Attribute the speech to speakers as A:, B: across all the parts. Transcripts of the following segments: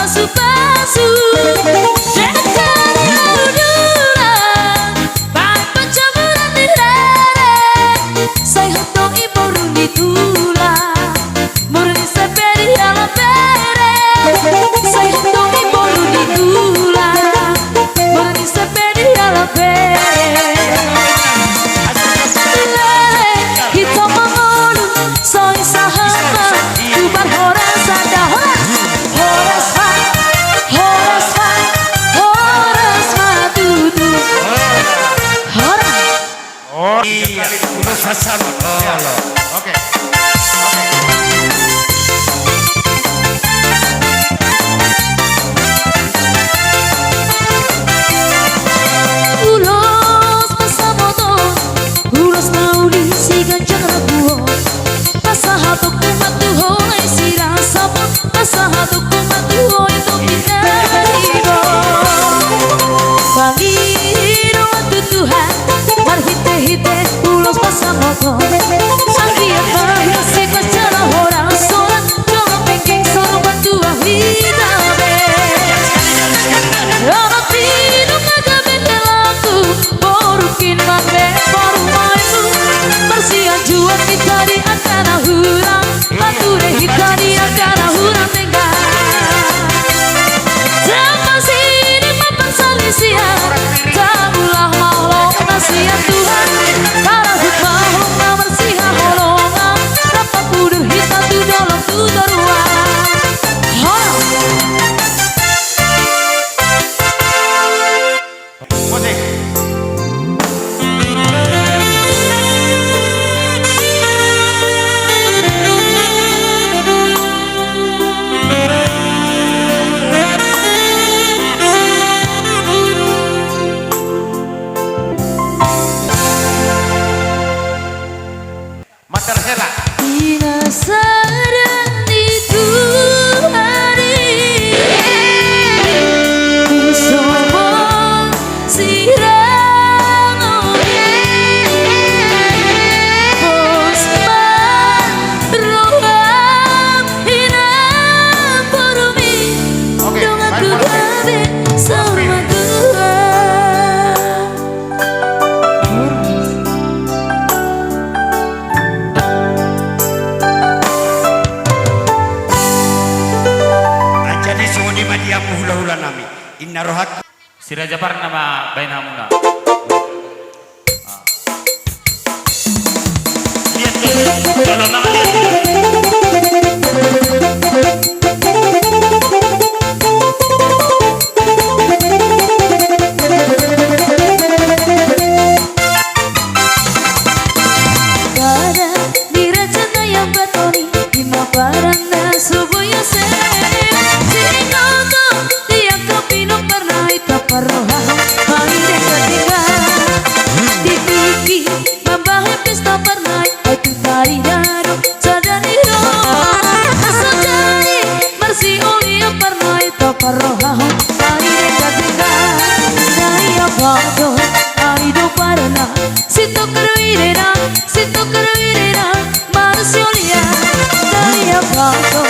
A: pasu-pasu.
B: Oke.
A: Ulos pasamoto, ulos nauli si ganjang rabuo. Pasahatok kumatuho ay sirang sabon. Pasahatok kumatuho ito pinaibo. Pangiro at tutuhan, marhite-hite ulos pasamoto. Ang dia bahia si pacara orang soran, jangan pengking sorong bantua hidabe. Orang pinung agak laku, borukin mambe baru maimu. Persian jual kita di antara hurang, bature kita di antara hurang tengah. Sama sini mapan salisia, tabulah maulong nasihat Tuhan. Para hutmahong namar siha holongan, dapat kudur hitam di dalam tutor ruang.
B: Musik. Mater Hela.
A: Penasaran itu hari Sombong sirang Posman roham hinam porumi.
B: Oke,
A: Dong aku
B: baik,
A: gabe sama Tuhan.
B: Jadi sungguh madiamu hula-hula nami. Inna rohak.
C: Sirajapar nama bainamuna. Lihat tuh, kalau nama lihat tuh.
A: Pada diracana yang batoni lima paranda subuh ya se sinoto tiap kopi no pernah itaparoha main ketika di TV membahe pesta pernah itu tari daro sadari ro sadari marsi oli yang pernah itaparoha main ketika saya bodo aido parna sito keruirena Marsiolia Daya Pato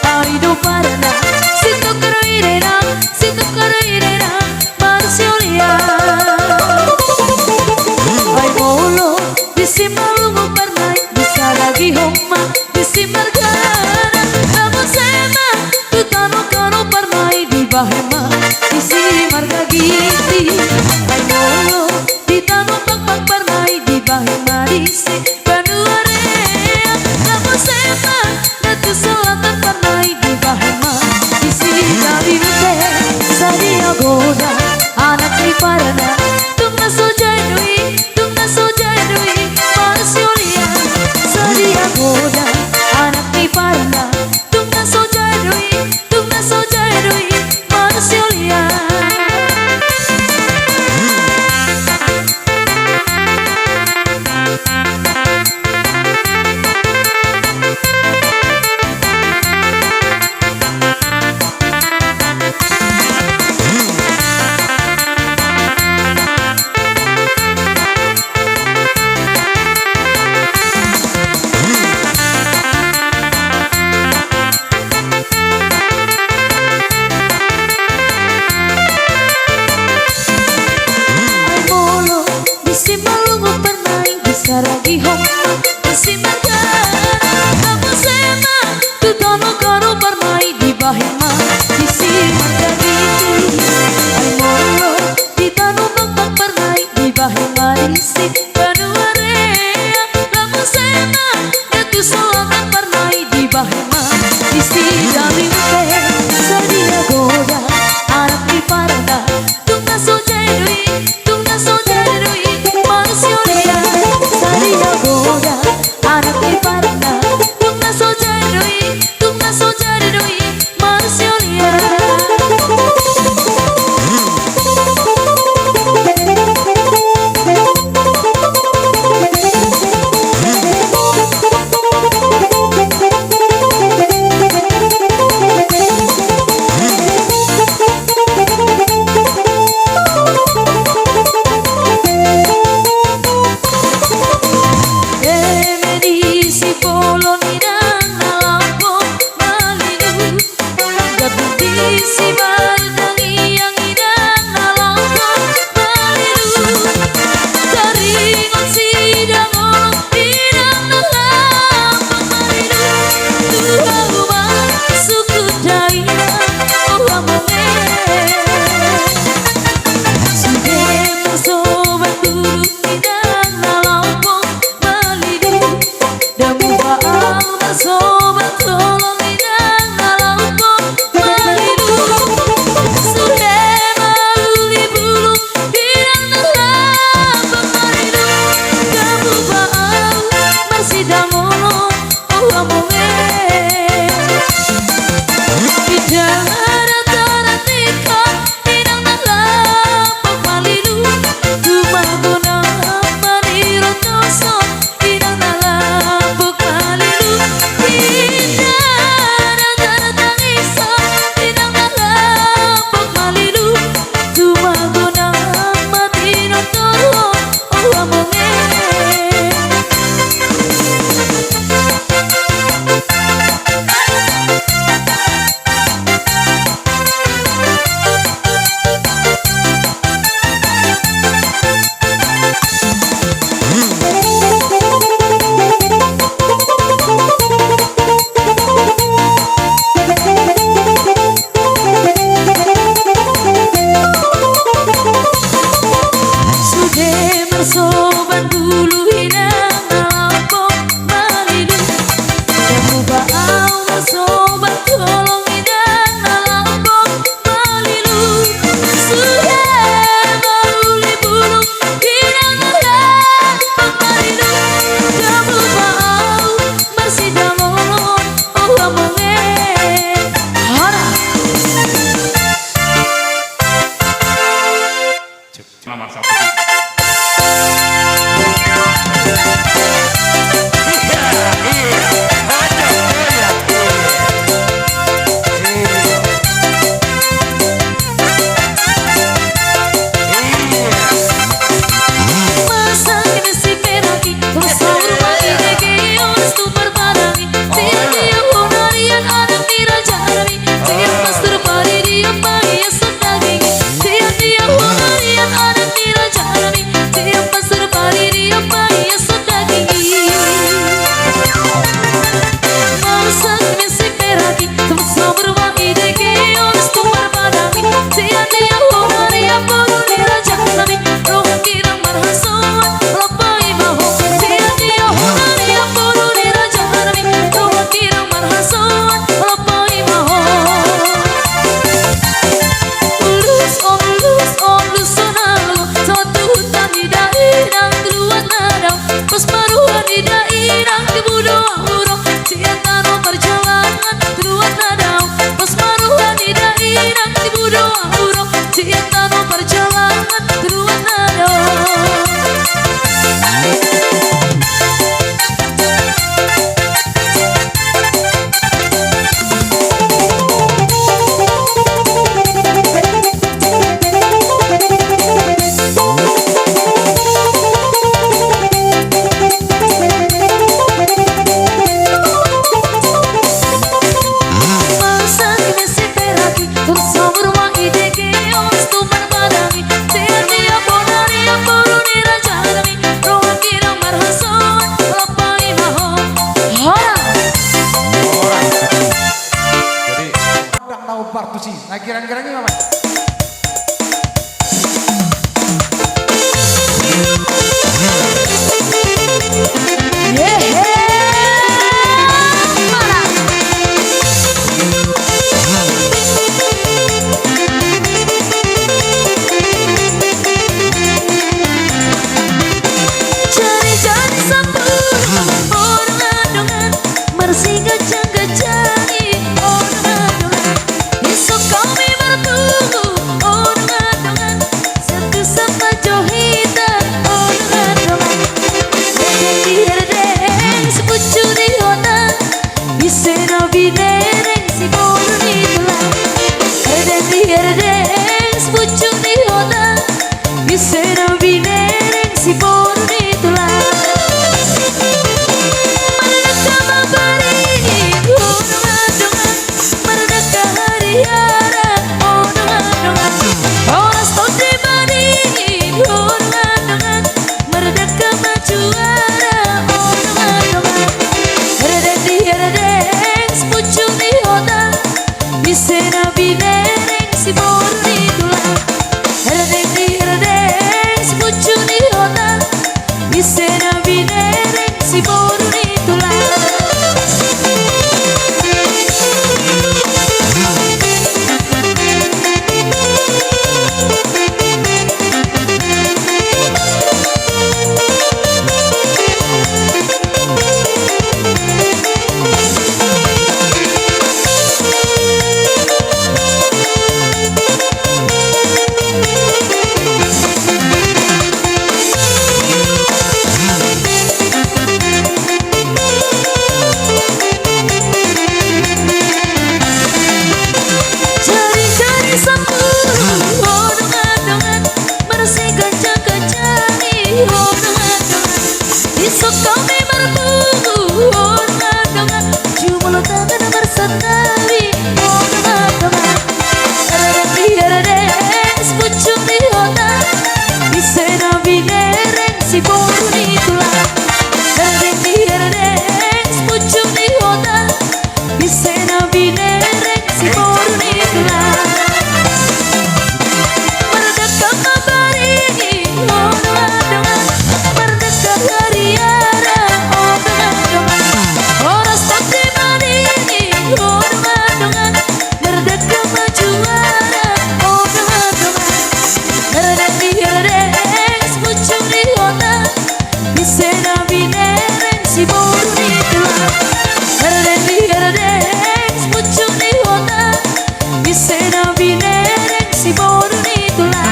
A: Aido Parana Sito Caroirena Marsiolia Ay molo Disimalumu pernah bisa lagi homa Disimargana Kamu sema Tutano kano pernah di bahema Isi marga giti Ay molo Ditano pang pernah di bahema Disi Banuarea Kamu sema Datu selatan pernah di bahema Isi dari nute Sadia goda Anak ni parana Tungna sojai nui Marsiolia Sadia goda Anak ni parana Tungna sojai nui Marsiolia
D: lagi Mama.
A: Cari-cari sampul orang adongan Mersinga jangga-jangi orang adongan Esok kami bertunggu orang adongan Satu sama johitan orang adongan Dedeng sepucu di hotan Bisa nabi dereng si bodoh di tulang Dedeng sepucu di hotan Bisa nabi dereng si bodoh di tulang Merdeka memberi orang adongan Merdeka hari-hari orang adongan Orang studi bani orang adongan Merdeka majuara orang adongan Redeng sepucu di hotan Bisa nabi dereng si bodoh di tulang Redeng sepucu di hotan Bisa nabi dereng si bodoh di tulang Cari-cari sampul orang adongan Mersinga jangga-jangi orang adongan Esok kami bertunggu orang adongan Cuma tangan bersandari orang adongan Redeng sepucu di hotan Bisa nabi dereng si bodoh di tulang Redeng sepucu di hotan Bisa nabi dereng si bodoh di tulang Merdeka memberi orang adongan Merdeka hari-hari orang adongan Orang studi bani orang adongan Merdeka majuara orang adongan Redeng sepucu di hotan Bisa nabi dereng si bodoh di tulang Redeng sepucu di hotan Bisa nabi dereng si bodoh di tulang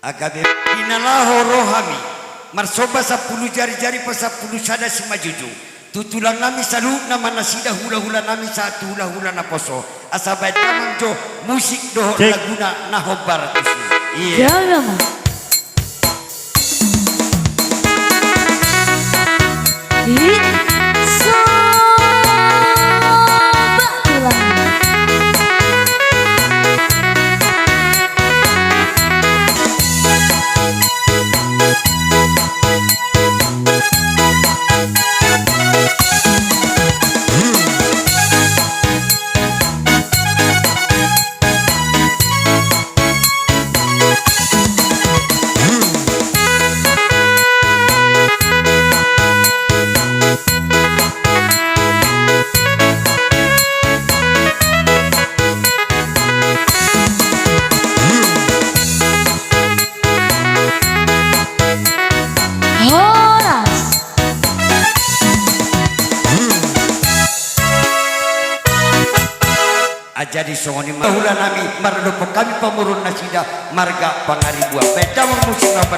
B: Agabe inalaho rohami marsoba 10 jari-jari pas 10 sada si majuju tutulang nami salu nama nasida hula-hula nami satu hula-hula na poso asabai tamanjo musik doho laguna nahobar tusi iya
A: Jaga mah Sobat tulang
B: jadi songoni mahula nami mardopo kami pamurun nasida marga pangaribuan beda musik apa